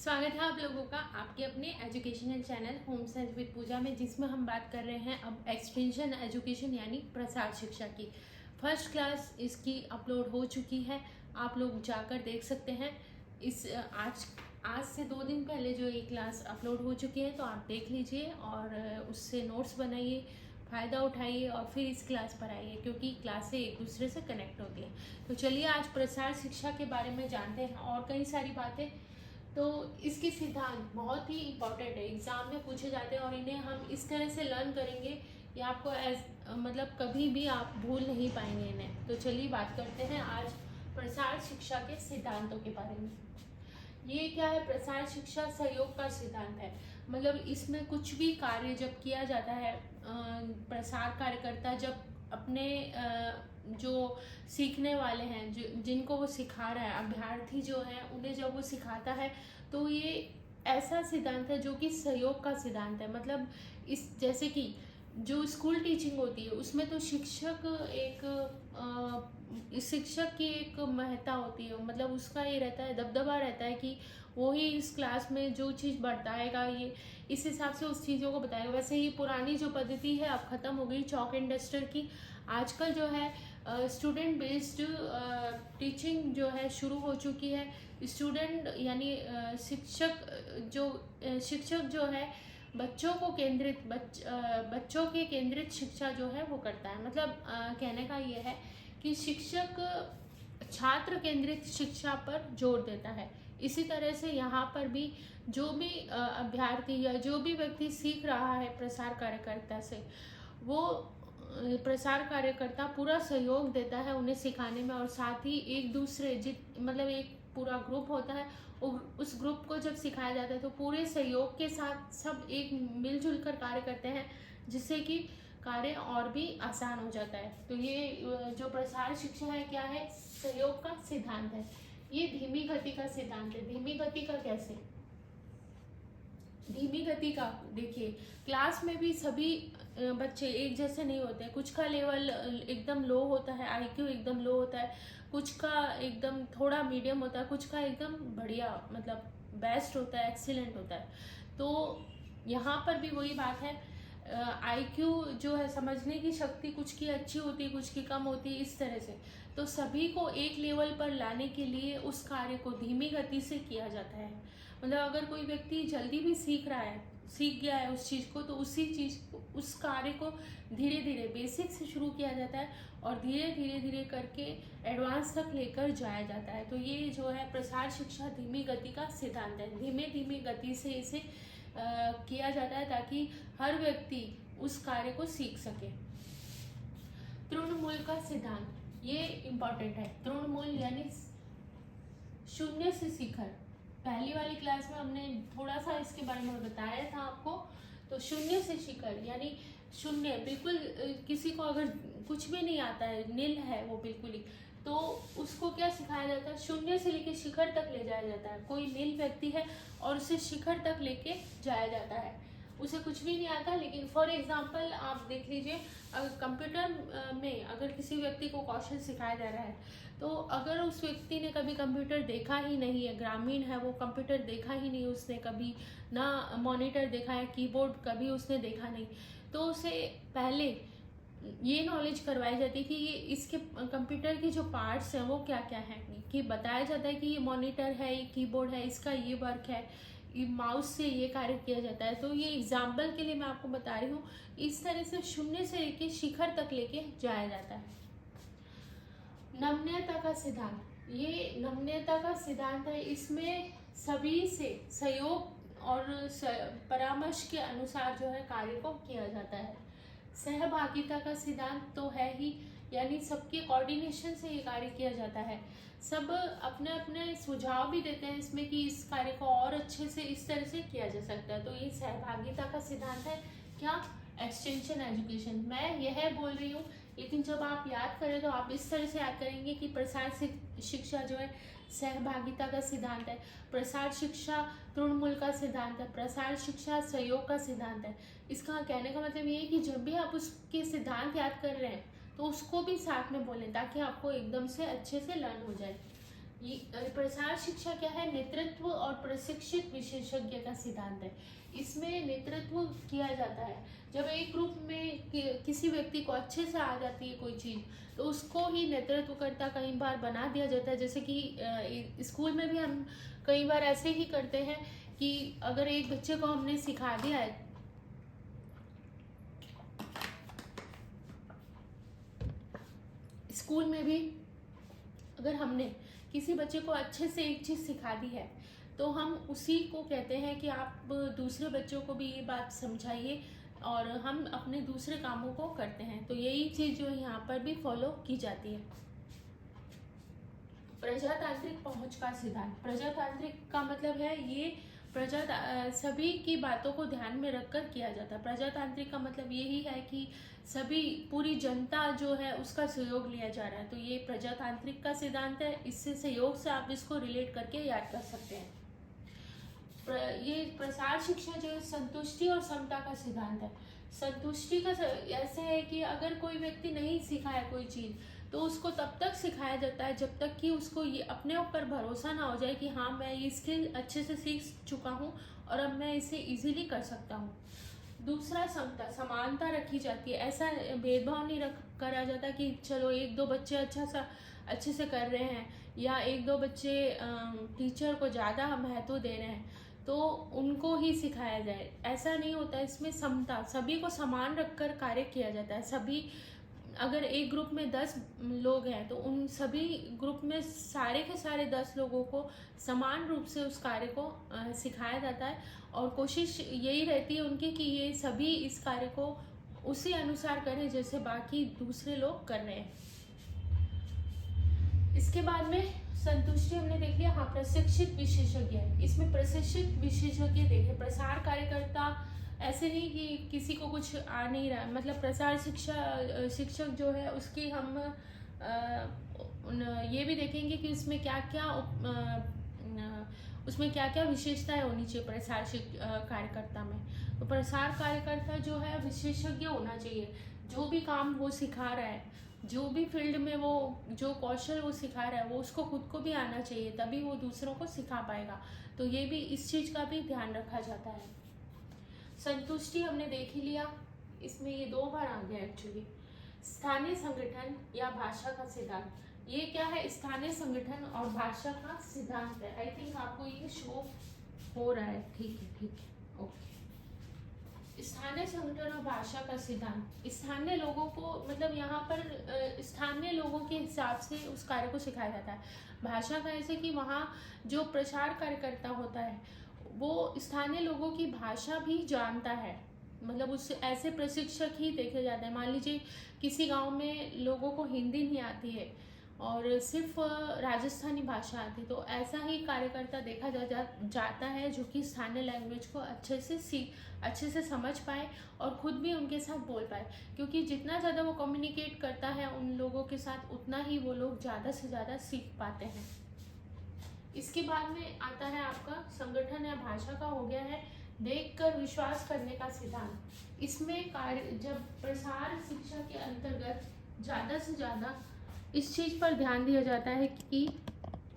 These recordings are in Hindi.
स्वागत है आप लोगों का आपके अपने educational channel home science with Pooja में, जिसमें हम बात कर रहे हैं अब एक्सटेंशन एजुकेशन यानी प्रसार शिक्षा की। फर्स्ट क्लास इसकी अपलोड हो चुकी है, आप लोग जाकर देख सकते हैं। इस आज से 2 दिन पहले जो ये क्लास अपलोड हो चुकी है, तो आप देख लीजिए और उससे नोट्स बनाइए, फ़ायदा उठाइए और फिर इस क्लास पर आइए, क्योंकि क्लासें एक दूसरे से कनेक्ट होती हैं। तो चलिए आज प्रसार शिक्षा के बारे में जानते हैं और कई सारी बातें। तो इसके सिद्धांत बहुत ही इम्पोर्टेंट है, एग्ज़ाम में पूछे जाते हैं और इन्हें हम इस तरह से लर्न करेंगे कि आपको मतलब कभी भी आप भूल नहीं पाएंगे इन्हें। तो चलिए बात करते हैं आज प्रसार शिक्षा के सिद्धांतों के बारे में। ये क्या है? प्रसार शिक्षा सहयोग का सिद्धांत है। मतलब इसमें कुछ भी कार्य जब किया जाता है, प्रसार कार्यकर्ता जब अपने जो सीखने वाले हैं, जिनको वो सिखा रहा है, अभ्यर्थी जो है उन्हें जब वो सिखाता है, तो ये ऐसा सिद्धांत है जो कि सहयोग का सिद्धांत है। मतलब इस जैसे कि जो स्कूल टीचिंग होती है उसमें तो शिक्षक की एक महत्ता होती है, मतलब उसका ये रहता है, दबदबा रहता है कि वो ही इस क्लास में जो चीज़ बताएगा, ये इस हिसाब से उस चीज़ों को बताएगा। वैसे ही पुरानी जो पद्धति है अब ख़त्म हो गई चॉक एंड डस्टर की। आजकल जो है स्टूडेंट बेस्ड टीचिंग जो है शुरू हो चुकी है। स्टूडेंट यानी शिक्षक जो है बच्चों के केंद्रित शिक्षा जो है वो करता है। मतलब कहने का ये है कि शिक्षक छात्र केंद्रित शिक्षा पर जोर देता है। इसी तरह से यहाँ पर भी जो भी अभ्यर्थी या जो भी व्यक्ति सीख रहा है प्रसार कार्यकर्ता से, वो प्रसार कार्यकर्ता पूरा सहयोग देता है उन्हें सिखाने में। और साथ ही एक दूसरे मतलब एक पूरा ग्रुप होता है, उस ग्रुप को जब सिखाया जाता है तो पूरे सहयोग के साथ सब एक मिलजुल कर कार्य करते हैं, जिससे कि कार्य और भी आसान हो जाता है। तो ये जो प्रसार शिक्षा है क्या है? सहयोग का सिद्धांत है। ये धीमी गति का सिद्धांत है। धीमी गति का कैसे? धीमी गति का देखिए, क्लास में भी सभी बच्चे एक जैसे नहीं होते हैं। कुछ का लेवल एकदम लो होता है, आईक्यू एकदम लो होता है, कुछ का एकदम थोड़ा मीडियम होता है, कुछ का एकदम बढ़िया मतलब बेस्ट होता है, एक्सीलेंट होता है। तो यहाँ पर भी वही बात है, आईक्यू जो है, समझने की शक्ति कुछ की अच्छी होती है, कुछ की कम होती है, इस तरह से। तो सभी को एक लेवल पर लाने के लिए उस कार्य को धीमी गति से किया जाता है। मतलब अगर कोई व्यक्ति जल्दी भी सीख गया है उस चीज़ को, तो उस कार्य को धीरे धीरे बेसिक से शुरू किया जाता है और धीरे धीरे करके एडवांस तक लेकर जाया जाता है। तो ये जो है प्रसार शिक्षा धीमी गति का सिद्धांत है। धीमी गति से इसे किया जाता है ताकि हर व्यक्ति उस कार्य को सीख सके। तृणमूल का सिद्धांत, ये इम्पोर्टेंट है। तृणमूल यानी शून्य से शिखर। पहली वाली क्लास में हमने थोड़ा सा इसके बारे में बताया था आपको। तो शून्य से शिखर यानी शून्य, बिल्कुल किसी को अगर कुछ भी नहीं आता है, नील है वो बिल्कुल ही, तो उसको क्या सिखाया जाता है? शून्य से लेके शिखर तक ले जाया जाता है। कोई नील व्यक्ति है और उसे शिखर तक लेके जाया जाता है। उसे कुछ भी नहीं आता, लेकिन फॉर एग्जाम्पल आप देख लीजिए, अगर कंप्यूटर में अगर किसी व्यक्ति को कौशल सिखाया जा रहा है, तो अगर उस व्यक्ति ने कभी कंप्यूटर देखा ही नहीं है, ग्रामीण है वो, कंप्यूटर देखा ही नहीं उसने कभी, ना मॉनिटर देखा है, कीबोर्ड कभी उसने देखा नहीं, तो उसे पहले ये नॉलेज करवाई जाती है कि ये इसके कंप्यूटर के जो पार्ट्स हैं वो क्या क्या हैं। कि बताया जाता है कि ये मॉनिटर है, ये कीबोर्ड है, इसका ये वर्क है, ये माउस से ये कार्य किया जाता है। तो ये एग्जाम्पल के लिए मैं आपको बता रही हूँ। इस तरह से शून्य से लेके शिखर तक लेके जाया जाता है। नमनीयता का सिद्धांत, ये नमनीयता का सिद्धांत है। इसमें सभी से सहयोग और परामर्श के अनुसार जो है कार्य को किया जाता है। सहभागिता का सिद्धांत तो है ही, यानी सबके कोऑर्डिनेशन से ये कार्य किया जाता है। सब अपने अपने सुझाव भी देते हैं इसमें कि इस कार्य को और अच्छे से इस तरह से किया जा सकता है। तो ये सहभागिता का सिद्धांत है। क्या? Extension education. मैं यह बोल रही हूँ, लेकिन जब आप याद करें तो आप इस तरह से याद करेंगे कि प्रसार शिक्षा जो है सहभागिता का सिद्धांत है, प्रसार शिक्षा तृणमूल का सिद्धांत है, प्रसार शिक्षा सहयोग का सिद्धांत है। इसका कहने का मतलब ये है कि जब भी आप उसके सिद्धांत याद कर रहे हैं तो उसको भी साथ में बोलें, ताकि आपको एकदम से अच्छे से लर्न हो जाए। ये प्रसार शिक्षा क्या है? नेतृत्व और प्रशिक्षित विशेषज्ञ का सिद्धांत है। इसमें नेतृत्व किया जाता है। जब एक ग्रुप में किसी व्यक्ति को अच्छे से आ जाती है कोई चीज़, तो उसको ही नेतृत्वकर्ता कई बार बना दिया जाता है। जैसे कि स्कूल में भी हम कई बार ऐसे ही करते हैं कि अगर एक बच्चे को हमने सिखा दिया है, स्कूल में भी अगर हमने किसी बच्चे को अच्छे से एक चीज़ सिखा दी है, तो हम उसी को कहते हैं कि आप दूसरे बच्चों को भी ये बात समझाइए, और हम अपने दूसरे कामों को करते हैं। तो यही चीज़ जो है यहाँ पर भी फॉलो की जाती है। प्रजातांत्रिक पहुंच का सिद्धांत। प्रजातांत्रिक का मतलब है ये सभी की बातों को ध्यान में रखकर किया जाता है। प्रजातांत्रिक का मतलब यही है कि सभी पूरी जनता जो है उसका सहयोग लिया जा रहा है। तो ये प्रजातांत्रिक का सिद्धांत है। इससे सहयोग से आप इसको रिलेट करके याद कर सकते हैं। ये प्रसार शिक्षा जो है संतुष्टि और समता का सिद्धांत है। संतुष्टि का ऐसे है कि अगर कोई व्यक्ति नहीं सीखा है कोई चीज़, तो उसको तब तक सिखाया जाता है जब तक कि उसको ये अपने ऊपर भरोसा ना हो जाए कि हाँ, मैं ये स्किल अच्छे से सीख चुका हूँ और अब मैं इसे इजीली कर सकता हूँ। दूसरा समता, समानता रखी जाती है। ऐसा भेदभाव नहीं करा जाता कि चलो एक दो बच्चे अच्छे से कर रहे हैं, या एक दो बच्चे टीचर को ज़्यादा महत्व दे रहे हैं तो उनको ही सिखाया जाए, ऐसा नहीं होता। इसमें समता, सभी को समान रखकर कार्य किया जाता है। सभी, अगर एक ग्रुप में 10 लोग हैं तो उन सभी ग्रुप में सारे के सारे 10 लोगों को समान रूप से उस कार्य को सिखाया जाता है, और कोशिश यही रहती है उनकी कि ये सभी इस कार्य को उसी अनुसार करें जैसे बाकी दूसरे लोग कर रहे हैं। इसके बाद में संतुष्टि हमने देख लिया। हाँ, प्रशिक्षित विशेषज्ञ, इसमें प्रशिक्षित विशेषज्ञ देखे। प्रसार कार्यकर्ता ऐसे नहीं कि किसी को कुछ आ नहीं रहा, मतलब प्रसार शिक्षक जो है उसकी हम ये भी देखेंगे कि उसमें क्या क्या विशेषताएं होनी चाहिए प्रसार कार्यकर्ता में। तो प्रसार कार्यकर्ता जो है विशेषज्ञ होना चाहिए। जो भी काम वो सिखा रहा है, जो भी फील्ड में वो जो कौशल वो सिखा रहा है, वो उसको खुद को भी आना चाहिए, तभी वो दूसरों को सिखा पाएगा। तो ये भी, इस चीज़ का भी ध्यान रखा जाता है। संतुष्टि हमने देख ही लिया, इसमें ये 2 बार आ गया एक्चुअली। स्थानीय संगठन या भाषा का सिद्धांत, ये क्या है? स्थानीय संगठन और भाषा का सिद्धांत है। आई थिंक आपको ये शो हो रहा है। ठीक है, ओके। स्थानीय संगठन और भाषा का सिद्धांत, स्थानीय लोगों को, मतलब यहाँ पर स्थानीय लोगों के हिसाब से उस कार्य को सिखाया जाता है। भाषा का ऐसे कि वहाँ जो प्रसार कार्यकर्ता होता है वो स्थानीय लोगों की भाषा भी जानता है, मतलब उस ऐसे प्रशिक्षक ही देखे जाते हैं। मान लीजिए किसी गांव में लोगों को हिंदी नहीं आती है और सिर्फ राजस्थानी भाषा आती, तो ऐसा ही कार्यकर्ता देखा जाता है जो कि स्थानीय लैंग्वेज को अच्छे से समझ पाए और खुद भी उनके साथ बोल पाए, क्योंकि जितना ज़्यादा वो कम्युनिकेट करता है उन लोगों के साथ, उतना ही वो लोग ज़्यादा से ज़्यादा सीख पाते हैं। इसके बाद में आता है आपका संगठन या भाषा का हो गया है देखकर विश्वास करने का सिद्धांत। इसमें कार्य, जब प्रसार शिक्षा के अंतर्गत ज़्यादा से ज़्यादा इस चीज़ पर ध्यान दिया जाता है कि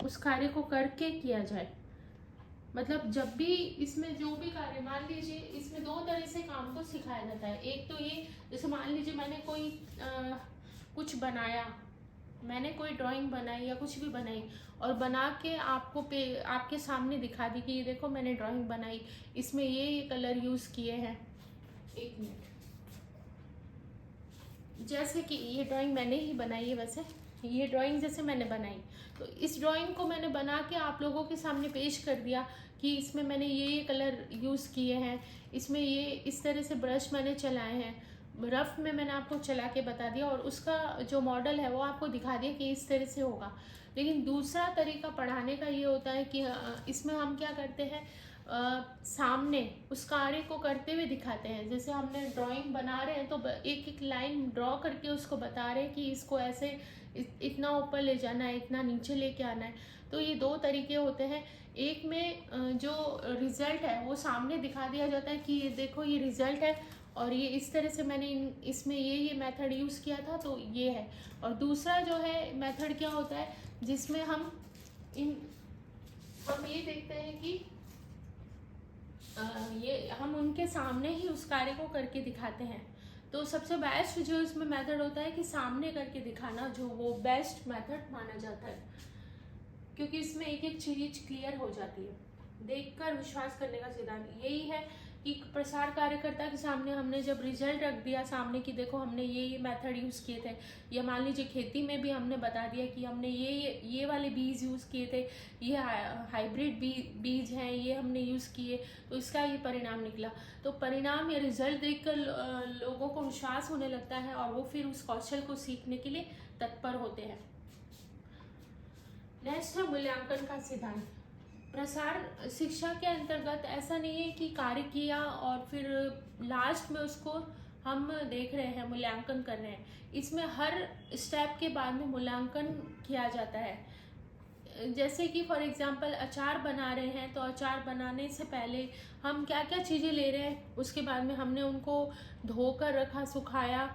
उस कार्य को करके किया जाए। मतलब जब भी इसमें जो भी कार्य, मान लीजिए इसमें 2 तरह से काम को सिखाया जाता है। एक तो ये, जैसे मान लीजिए मैंने कोई कुछ बनाया, मैंने कोई ड्राइंग बनाई या कुछ भी बनाई और बना के आपके सामने दिखा दी कि ये देखो मैंने ड्राइंग बनाई, इसमें ये कलर यूज़ किए हैं। 1 मिनट, जैसे कि ये ड्राइंग मैंने ही बनाई है, वैसे ये ड्राइंग जैसे मैंने बनाई, तो इस ड्राइंग को मैंने बना के आप लोगों के सामने पेश कर दिया कि इसमें मैंने ये कलर यूज़ किए हैं, इसमें ये इस तरह से ब्रश मैंने चलाए हैं, रफ में मैंने आपको चला के बता दिया और उसका जो मॉडल है वो आपको दिखा दिया कि इस तरह से होगा। लेकिन दूसरा तरीका पढ़ाने का ये होता है कि इसमें हम क्या करते हैं, सामने उस कार्य को करते हुए दिखाते हैं। जैसे हमने ड्राइंग बना रहे हैं तो एक एक लाइन ड्रॉ करके उसको बता रहे हैं कि इसको ऐसे इतना ऊपर ले जाना है, इतना नीचे लेके आना है। तो ये 2 तरीके होते हैं। एक में जो रिजल्ट है वो सामने दिखा दिया जाता है कि ये देखो ये रिजल्ट है और ये इस तरह से मैंने इसमें ये मेथड यूज़ किया था, तो ये है। और दूसरा जो है मेथड क्या होता है, जिसमें हम इन हम ये देखते हैं कि ये हम उनके सामने ही उस कार्य को करके दिखाते हैं। तो सबसे बेस्ट जो इसमें मेथड होता है कि सामने करके दिखाना, जो वो बेस्ट मेथड माना जाता है, क्योंकि इसमें एक एक चीज क्लियर हो जाती है। देखकर विश्वास करने का सिद्धांत यही है कि प्रसार कार्यकर्ता के सामने हमने जब रिजल्ट रख दिया सामने कि देखो हमने ये मेथड यूज़ किए थे, या मान लीजिए खेती में भी हमने बता दिया कि हमने ये वाले बीज यूज़ किए थे, ये हाइब्रिड बीज हैं, ये हमने यूज़ किए, तो इसका ये परिणाम निकला। तो परिणाम या रिजल्ट देखकर लोगों को विश्वास होने लगता है और वो फिर उस कौशल को सीखने के लिए तत्पर होते हैं। नेक्स्ट है मूल्यांकन का सिद्धांत। प्रसार शिक्षा के अंतर्गत ऐसा नहीं है कि कार्य किया और फिर लास्ट में उसको हम देख रहे हैं, मूल्यांकन कर रहे हैं। इसमें हर स्टेप के बाद में मूल्यांकन किया जाता है। जैसे कि फॉर एग्जांपल अचार बना रहे हैं, तो अचार बनाने से पहले हम क्या क्या चीज़ें ले रहे हैं, उसके बाद में हमने उनको धोकर रखा, सुखाया,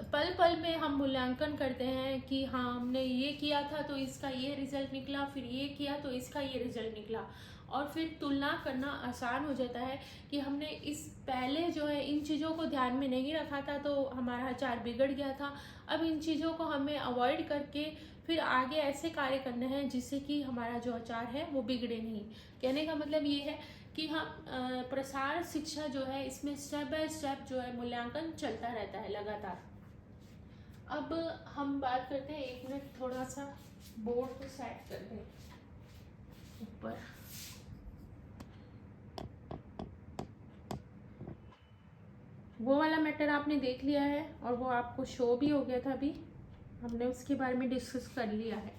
पल पल में हम मूल्यांकन करते हैं कि हाँ हमने ये किया था तो इसका ये रिजल्ट निकला, फिर ये किया तो इसका ये रिजल्ट निकला, और फिर तुलना करना आसान हो जाता है कि हमने इस पहले जो है इन चीज़ों को ध्यान में नहीं रखा था तो हमारा अचार बिगड़ गया था। अब इन चीज़ों को हमें अवॉइड करके फिर आगे ऐसे कार्य करने हैं जिससे कि हमारा जो अचार है वो बिगड़े नहीं। कहने का मतलब ये है कि हम प्रसार शिक्षा जो है इसमें स्टेप बाय स्टेप जो है मूल्यांकन चलता रहता है लगातार। अब हम बात करते हैं, 1 मिनट थोड़ा सा बोर्ड को सेट कर दें ऊपर। वो वाला मैटर आपने देख लिया है और वो आपको शो भी हो गया था, अभी हमने उसके बारे में डिस्कस कर लिया है।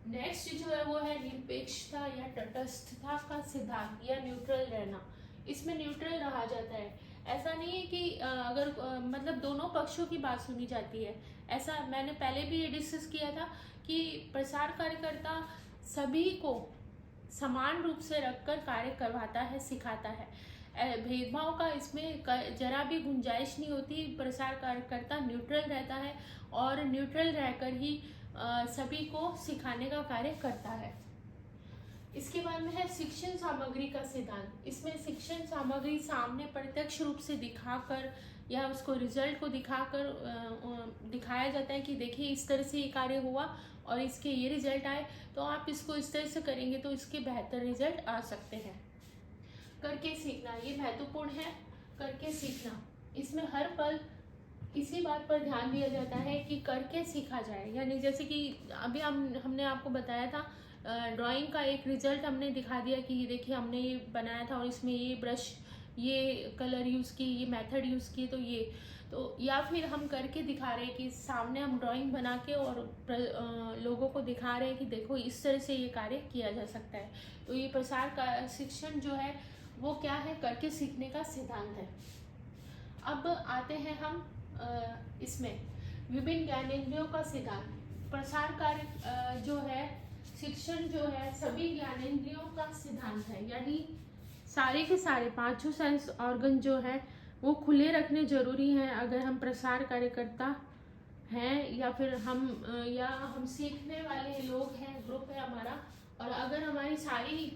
नेक्स्ट जो है वो है निरपेक्षता या तटस्थता का सिद्धांत या न्यूट्रल रहना। इसमें न्यूट्रल रहा जाता है। ऐसा नहीं है कि अगर मतलब दोनों पक्षों की बात सुनी जाती है। ऐसा मैंने पहले भी ये डिस्कस किया था कि प्रसार कार्यकर्ता सभी को समान रूप से रखकर कार्य करवाता है, सिखाता है। भेदभाव का इसमें जरा भी गुंजाइश नहीं होती। प्रसार कार्यकर्ता न्यूट्रल रहता है और न्यूट्रल रहकर ही सभी को सिखाने का कार्य करता है। इसके बाद में है शिक्षण सामग्री का सिद्धांत। इसमें शिक्षण सामग्री सामने प्रत्यक्ष रूप से दिखाकर या उसको रिजल्ट को दिखाकर दिखाया जाता है कि देखिए इस तरह से ये कार्य हुआ और इसके ये रिजल्ट आए, तो आप इसको इस तरह से करेंगे तो इसके बेहतर रिजल्ट आ सकते हैं। करके सीखना ये महत्वपूर्ण है। करके सीखना, इसमें हर पल इसी बात पर ध्यान दिया जाता है कि करके सीखा जाए। यानी जैसे कि अभी हमने आपको बताया था ड्राइंग का एक रिजल्ट हमने दिखा दिया कि ये देखिए हमने ये बनाया था और इसमें ये ब्रश, ये कलर यूज़ की, ये मेथड यूज़ की, तो ये तो या फिर हम करके दिखा रहे हैं कि सामने हम ड्राइंग बना के और लोगों को दिखा रहे हैं कि देखो इस तरह से ये कार्य किया जा सकता है। तो ये प्रसार का शिक्षण जो है वो क्या है, करके सीखने का सिद्धांत है। अब आते हैं हम इसमें विभिन्न ज्ञानेंद्रियों का सिद्धांत। प्रसार कार्य जो है शिक्षण जो है सभी ज्ञानेंद्रियों का सिद्धांत है। यानी सारे के सारे 5 सेंस ऑर्गन जो है वो खुले रखने जरूरी हैं अगर हम प्रसार कार्यकर्ता हैं या फिर हम सीखने वाले लोग हैं, ग्रुप है हमारा। और अगर हमारी सारी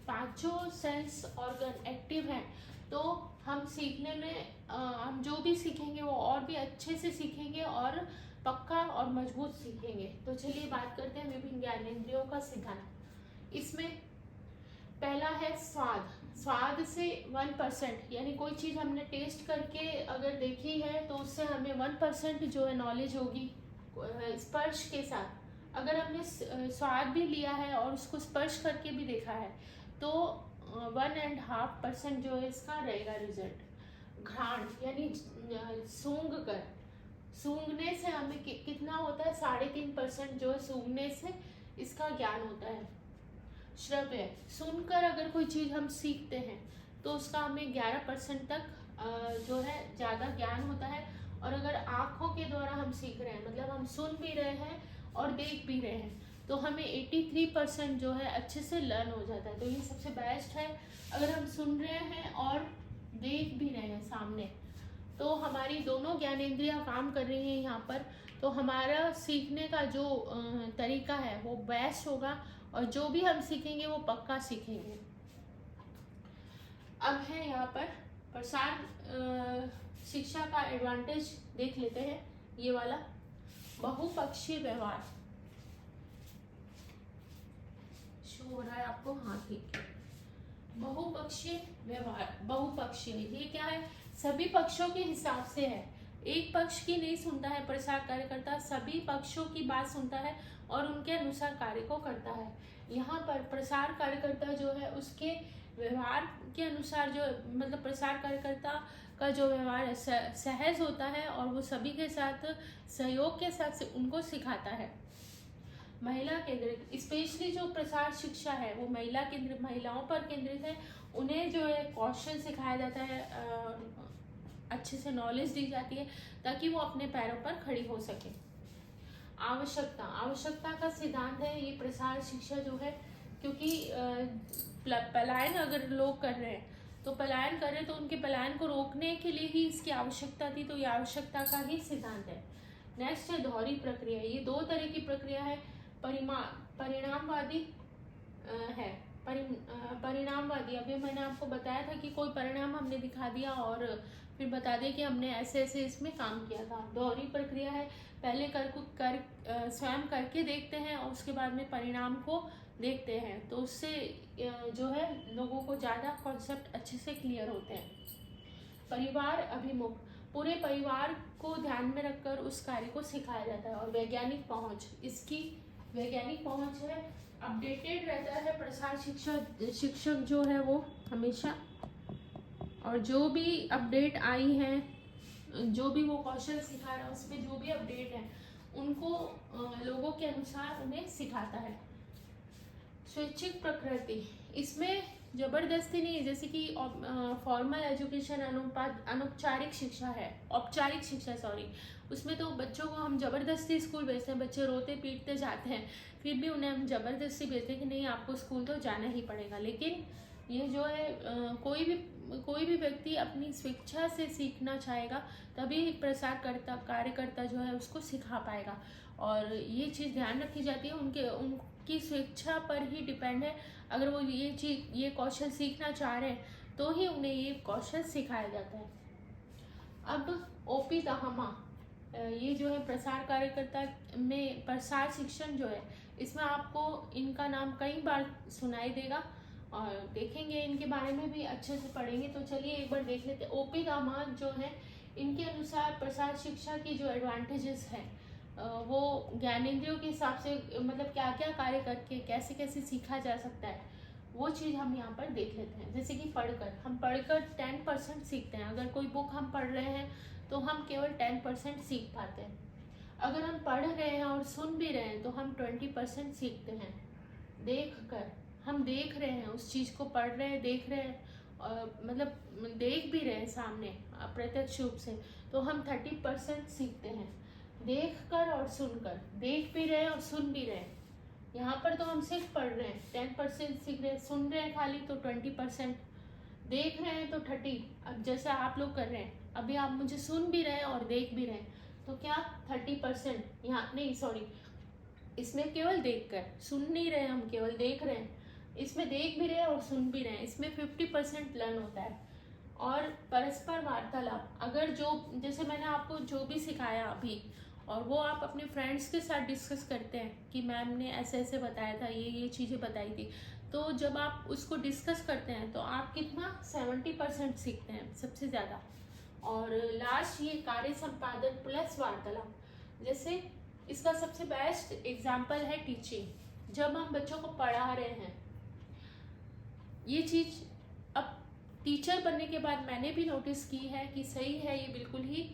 5 सेंस ऑर्गन एक्टिव हैं तो हम सीखने में हम जो भी सीखेंगे वो और भी अच्छे से सीखेंगे और पक्का और मजबूत सीखेंगे। तो चलिए बात करते हैं विभिन्न ज्ञानेंद्रियों का सिद्धांत। इसमें पहला है स्वाद। स्वाद से 1%, यानी कोई चीज़ हमने टेस्ट करके अगर देखी है तो उससे हमें 1% जो है नॉलेज होगी। स्पर्श के साथ अगर हमने स्वाद भी लिया है और उसको स्पर्श करके भी देखा है तो 1.5% जो है इसका रहेगा रिजल्ट। घ्राण यानी सूंघने से हमें कितना होता है, 3.5% जो है सूंघने से इसका ज्ञान होता है। श्रव्य, सुनकर अगर कोई चीज़ हम सीखते हैं तो उसका हमें 11% तक जो है ज़्यादा ज्ञान होता है। और अगर आँखों के द्वारा हम सीख रहे हैं, मतलब हम सुन भी रहे हैं और देख भी रहे हैं, तो हमें 83% जो है अच्छे से लर्न हो जाता है। तो ये सबसे बेस्ट है। अगर हम सुन रहे हैं और देख भी रहे हैं सामने, तो हमारी दोनों ज्ञानेंद्रियां काम कर रही हैं यहाँ पर, तो हमारा सीखने का जो तरीका है वो बेस्ट होगा, और जो भी हम सीखेंगे वो पक्का सीखेंगे। अब है यहाँ पर प्रसार शिक्षा का एडवांटेज देख लेते हैं। ये वाला बहुपक्षीय व्यवहार शो हो रहा है आपको? हाँ ठीक है। बहुपक्षीय व्यवहार, बहुपक्षीय ये क्या है? सभी पक्षों के हिसाब से है, एक पक्ष की नहीं सुनता है प्रसार कार्यकर्ता, सभी पक्षों की बात सुनता है और उनके अनुसार कार्य को करता है। यहाँ पर प्रसार कार्यकर्ता जो है उसके व्यवहार के अनुसार जो मतलब प्रसार कार्यकर्ता का जो व्यवहार है सहज होता है और वो सभी के साथ सहयोग के साथ से उनको सिखाता है। महिला केंद्रित, स्पेशली जो प्रसार शिक्षा है वो महिला केंद्रित, महिलाओं पर केंद्रित है। उन्हें जो है कौशल सिखाया जाता है, अच्छे से नॉलेज दी जाती है ताकि वो अपने पैरों पर खड़ी हो सके। आवश्यकता, आवश्यकता का सिद्धांत है ये प्रसार शिक्षा जो है, क्योंकि पलायन अगर लोग कर रहे हैं तो पलायन कर रहे हैं तो उनके पलायन को रोकने के लिए ही इसकी आवश्यकता थी, तो ये आवश्यकता का ही सिद्धांत है। नेक्स्ट है दोहरी प्रक्रिया। ये दो तरह की प्रक्रिया है, परिणामवादी है। परिणामवादी, अभी मैंने आपको बताया था कि कोई परिणाम हमने दिखा दिया और फिर बता दिया कि हमने ऐसे ऐसे इसमें काम किया था। दोहरी प्रक्रिया है, पहले स्वयं करके देखते हैं और उसके बाद में परिणाम को देखते हैं, तो उससे जो है लोगों को ज़्यादा कॉन्सेप्ट अच्छे से क्लियर होते हैं। परिवार अभिमुख, पूरे परिवार को ध्यान में रखकर उस कार्य को सिखाया जाता है। और वैज्ञानिक पहुंच, इसकी वैज्ञानिक पहुंच है, अपडेटेड रहता है प्रसार शिक्षक जो है वो हमेशा, और जो भी अपडेट आई है, जो भी वो कौशल सिखा रहा है उसमें जो भी अपडेट है उनको लोगों के अनुसार उन्हें सिखाता है। स्वैच्छिक प्रकृति, इसमें जबरदस्ती नहीं है, जैसे कि फॉर्मल एजुकेशन अनौपचारिक शिक्षा है, औपचारिक शिक्षा सॉरी, उसमें तो बच्चों को हम जबरदस्ती स्कूल भेजते हैं, बच्चे रोते पीटते जाते हैं, फिर भी उन्हें हम जबरदस्ती भेजते हैं कि नहीं आपको स्कूल तो जाना ही पड़ेगा। लेकिन ये जो है कोई भी व्यक्ति अपनी स्वेच्छा से सीखना चाहेगा तभी प्रसार कार्यकर्ता जो है उसको सिखा पाएगा, और ये चीज़ ध्यान रखी जाती है, उनकी स्वेच्छा पर ही डिपेंड है। अगर वो ये कौशल सीखना चाह रहे हैं तो ही उन्हें ये कौशल सिखाया जाता है। अब ओपी दाहमा, ये जो है प्रसार कार्यकर्ता में प्रसार शिक्षण जो है इसमें आपको इनका नाम कई बार सुनाई देगा और देखेंगे इनके बारे में भी अच्छे से पढ़ेंगे। तो चलिए एक बार देख लेते हैं। ओपी दाहमा जो है इनके अनुसार प्रसार शिक्षा की जो एडवांटेजेस है वो ज्ञानेंद्रियों के हिसाब से मतलब क्या क्या कार्य करके कैसे कैसे सीखा जा सकता है वो चीज़ हम यहाँ पर देख लेते हैं। जैसे कि हम पढ़कर 10% सीखते हैं। अगर कोई बुक हम पढ़ रहे हैं तो हम केवल 10% सीख पाते हैं। अगर हम पढ़ रहे हैं और सुन भी रहे हैं तो हम 20% सीखते हैं। हम देख रहे हैं उस चीज़ को, पढ़ रहे हैं, देख रहे हैं, मतलब देख भी रहे हैं सामने प्रत्यक्ष रूप से, तो हम 30% सीखते हैं। देख कर और सुनकर, देख भी रहे हैं और सुन भी रहे हैं। यहाँ पर तो हम सिर्फ पढ़ रहे हैं 10% सीख रहे हैं, सुन रहे हैं खाली तो 20%, देख रहे हैं तो 30। अब जैसे आप लोग कर रहे हैं, अभी आप मुझे सुन भी रहे हैं और देख भी रहे हैं, तो क्या 30% यहाँ नहीं सॉरी, इसमें केवल देख कर, सुन नहीं रहे हम, केवल देख रहे हैं। इसमें देख भी रहे हैं और सुन भी रहे हैं, इसमें 50% लर्न होता है। और परस्पर वार्तालाप, अगर जो जैसे मैंने आपको जो भी सिखाया अभी और वो आप अपने फ्रेंड्स के साथ डिस्कस करते हैं कि मैम ने ऐसे ऐसे बताया था, ये चीज़ें बताई थी, तो जब आप उसको डिस्कस करते हैं तो आप कितना 70% सीखते हैं सबसे ज़्यादा। और लास्ट ये कार्य संपादन प्लस वार्तालाप, जैसे इसका सबसे बेस्ट एग्जाम्पल है टीचिंग। जब हम बच्चों को पढ़ा रहे हैं, ये चीज़ अब टीचर बनने के बाद मैंने भी नोटिस की है कि सही है ये बिल्कुल ही।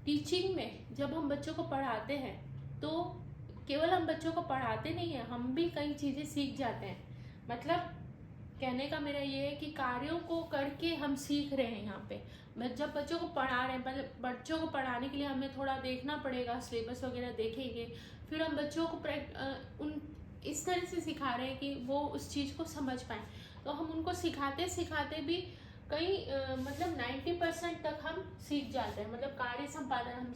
टीचिंग में जब हम बच्चों को पढ़ाते हैं तो केवल हम बच्चों को पढ़ाते नहीं हैं, हम भी कई चीज़ें सीख जाते हैं। मतलब कहने का मेरा ये है कि कार्यों को करके हम सीख रहे हैं। यहाँ पे जब बच्चों को पढ़ा रहे हैं, मतलब बच्चों को पढ़ाने के लिए हमें थोड़ा देखना पड़ेगा, सिलेबस वगैरह देखेंगे, फिर हम बच्चों को इस तरह से सिखा रहे हैं कि वो उस चीज़ को समझ पाएँ। तो हम उनको सिखाते सिखाते भी मतलब 90% तक हम सीख जाते हैं। मतलब कार्य संपादन हम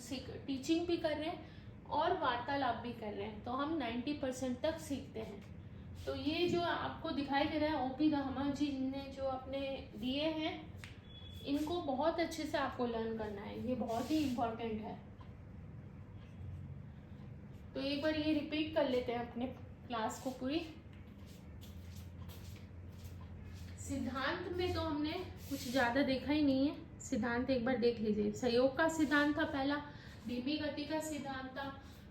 टीचिंग भी कर रहे हैं और वार्तालाप भी कर रहे हैं, तो हम 90% तक सीखते हैं। तो ये जो आपको दिखाई दे रहा है ओपी दामा जी ने जो अपने दिए हैं, इनको बहुत अच्छे से आपको लर्न करना है, ये बहुत ही इम्पोर्टेंट है। तो एक बार ये रिपीट कर लेते हैं अपने क्लास को पूरी। सिद्धांत में तो हमने कुछ ज़्यादा देखा ही नहीं है, सिद्धांत एक बार देख लीजिए। सहयोग का सिद्धांत था पहला, धीमी गति का सिद्धांत था,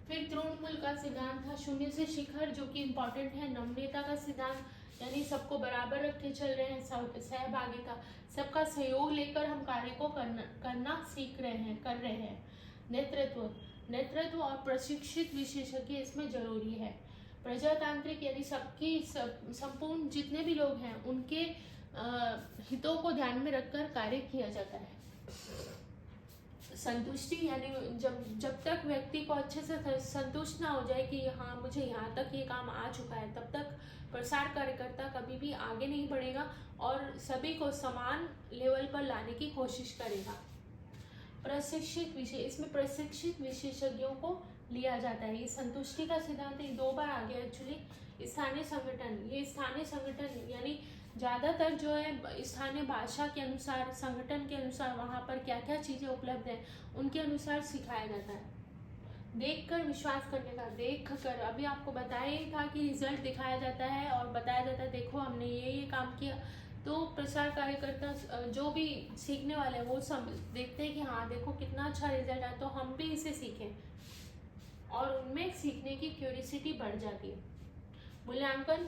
फिर तृणमूल का सिद्धांत था, शून्य से शिखर जो कि इम्पोर्टेंट है, नम्रता का सिद्धांत यानी सबको बराबर रखते चल रहे हैं, सहभागिता, सबका सहयोग लेकर हम कार्य को करना सीख रहे हैं, कर रहे हैं। नेतृत्व और प्रशिक्षित विशेषज्ञ इसमें जरूरी है। प्रजातांत्रिक यानी सबकी संपूर्ण जितने भी लोग हैं उनके हितों को ध्यान में रखकर कार्य किया जाता है। संतुष्टि यानी जब तक व्यक्ति को अच्छे से संतुष्ट ना हो जाए कि हाँ मुझे यहाँ तक ये काम आ चुका है, तब तक प्रसार कार्यकर्ता कभी भी आगे नहीं बढ़ेगा और सभी को समान लेवल पर लाने की कोशिश करेगा। प्रशिक्षित विषय, इसमें प्रशिक्षित विशेषज्ञों को लिया जाता है। ये संतुष्टि का सिद्धांत 2 बार आ गया एक्चुअली। स्थानीय संगठन, ये स्थानीय संगठन यानी ज़्यादातर जो है स्थानीय भाषा के अनुसार, संगठन के अनुसार वहाँ पर क्या क्या चीज़ें उपलब्ध हैं उनके अनुसार सिखाया जाता है। देखकर विश्वास करने का, देख कर, अभी आपको बताया ही था कि रिजल्ट दिखाया जाता है और बताया जाता है देखो हमने ये काम किया, तो प्रसार कार्यकर्ता जो भी सीखने वाले हैं वो सब देखते हैं कि हाँ देखो कितना अच्छा रिजल्ट आया, तो हम भी इसे सीखें और उनमें सीखने की क्यूरियोसिटी बढ़ जाती है। मूल्यांकन,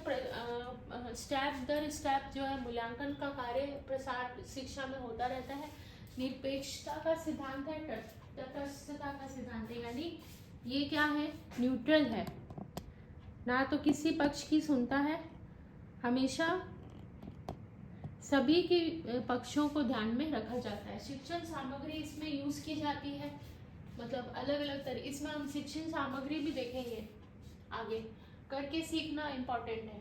स्टेप दर स्टेप जो है मूल्यांकन का कार्य प्रसार शिक्षा में होता रहता है। निरपेक्षता का सिद्धांत है, तटस्थता का सिद्धांत है, यानी ये क्या है, न्यूट्रल है, ना तो किसी पक्ष की सुनता है, हमेशा सभी के पक्षों को ध्यान में रखा जाता है। शिक्षण सामग्री इसमें यूज की जाती है, मतलब अलग अलग तरह, इसमें हम शिक्षण सामग्री भी देखेंगे आगे। करके सीखना इम्पोर्टेंट है,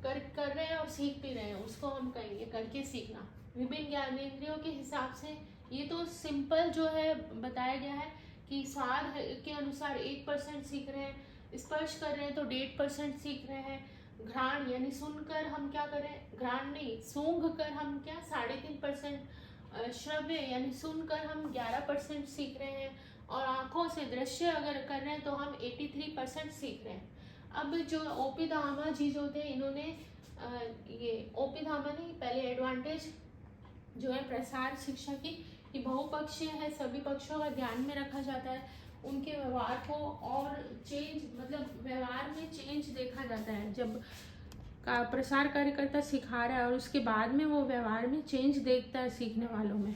कर रहे हैं और सीख भी रहे हैं, उसको हम कहेंगे करके सीखना। विभिन्न ज्ञानेंद्रियों के हिसाब से ये तो सिंपल जो है बताया गया है कि स्वाद के अनुसार 1% सीख रहे हैं, स्पर्श कर रहे हैं तो 1.5% सीख रहे हैं, घ्राण यानी सुनकर हम क्या करें, घ्राण नहीं सूंघ कर हम क्या 3.5%, श्रव्य यानी सुनकर हम 11% सीख रहे हैं, और आंखों से दृश्य अगर कर रहे हैं तो हम 83% सीख रहे हैं। अब जो ओपी धामा जी जो थे, इन्होंने ये ओपी धामा नहीं, पहले एडवांटेज जो है प्रसार शिक्षा की कि बहुपक्षीय है, सभी पक्षों का ध्यान में रखा जाता है, उनके व्यवहार को और चेंज, मतलब व्यवहार में चेंज देखा जाता है जब का प्रसार कार्यकर्ता सिखा रहा है और उसके बाद में वो व्यवहार में चेंज देखता है सीखने वालों में।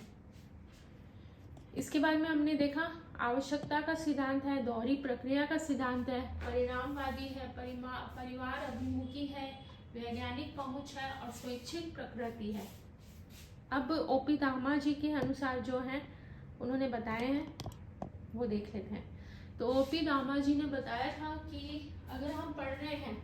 इसके बाद में हमने देखा आवश्यकता का सिद्धांत है, दोहरी प्रक्रिया का सिद्धांत है, परिणामवादी है, परिवार अभिमुखी है, वैज्ञानिक पहुंच है और स्वैच्छिक प्रकृति है। अब ओपी धामा जी के अनुसार जो है उन्होंने बताए हैं वो देख लेते हैं। तो ओपी धामा जी ने बताया था कि अगर हम पढ़ रहे हैं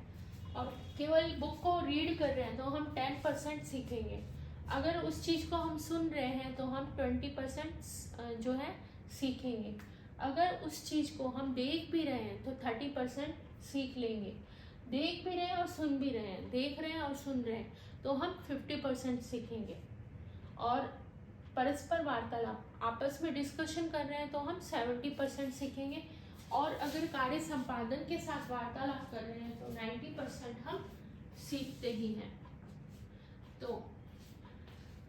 और केवल बुक को रीड कर रहे हैं तो हम 10% सीखेंगे, अगर उस चीज़ को हम सुन रहे हैं तो हम 20% जो है सीखेंगे, अगर उस चीज़ को हम देख भी रहे हैं तो 30% सीख लेंगे, देख भी रहे हैं और सुन भी रहे हैं, देख रहे हैं और सुन रहे हैं तो हम 50% सीखेंगे, और परस्पर वार्तालाप, आपस में डिस्कशन कर रहे हैं तो हम 70% सीखेंगे, और अगर कार्य संपादन के साथ वार्तालाप कर रहे हैं तो 90% हम सीखते ही हैं। तो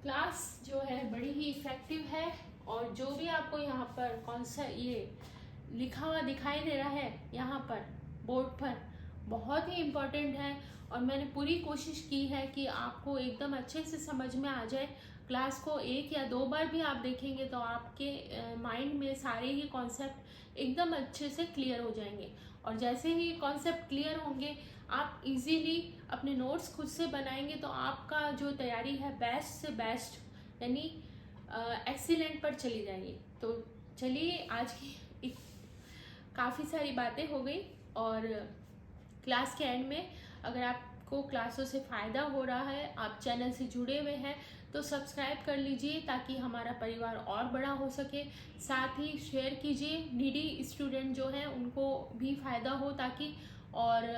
क्लास जो है बड़ी ही इफेक्टिव है, और जो भी आपको यहाँ पर कौन सा ये लिखा हुआ दिखाई दे रहा है यहाँ पर बोर्ड पर, बहुत ही इम्पोर्टेंट है, और मैंने पूरी कोशिश की है कि आपको एकदम अच्छे से समझ में आ जाए। क्लास को 1 या 2 बार भी आप देखेंगे तो आपके माइंड में सारे ही कॉन्सेप्ट एकदम अच्छे से क्लियर हो जाएंगे, और जैसे ही कॉन्सेप्ट क्लियर होंगे आप इजीली अपने नोट्स खुद से बनाएंगे तो आपका जो तैयारी है बेस्ट से बेस्ट यानी एक्सीलेंट पर चली जाएगी। तो चलिए आज की काफ़ी सारी बातें हो गई, और क्लास के एंड में अगर आपको आपको क्लासों से फ़ायदा हो रहा है, आप चैनल से जुड़े हुए हैं, तो सब्सक्राइब कर लीजिए ताकि हमारा परिवार और बड़ा हो सके। साथ ही शेयर कीजिए, नीडी स्टूडेंट जो हैं उनको भी फ़ायदा हो ताकि। और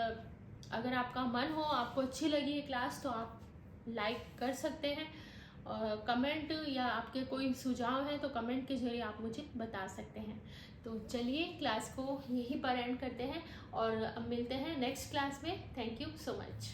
अगर आपका मन हो, आपको अच्छी लगी ये क्लास, तो आप लाइक कर सकते हैं। कमेंट या आपके कोई सुझाव हैं तो कमेंट के जरिए आप मुझे बता सकते हैं। तो चलिए क्लास को यहीं पर एंड करते हैं और अब मिलते हैं नेक्स्ट क्लास में। Thank you so much.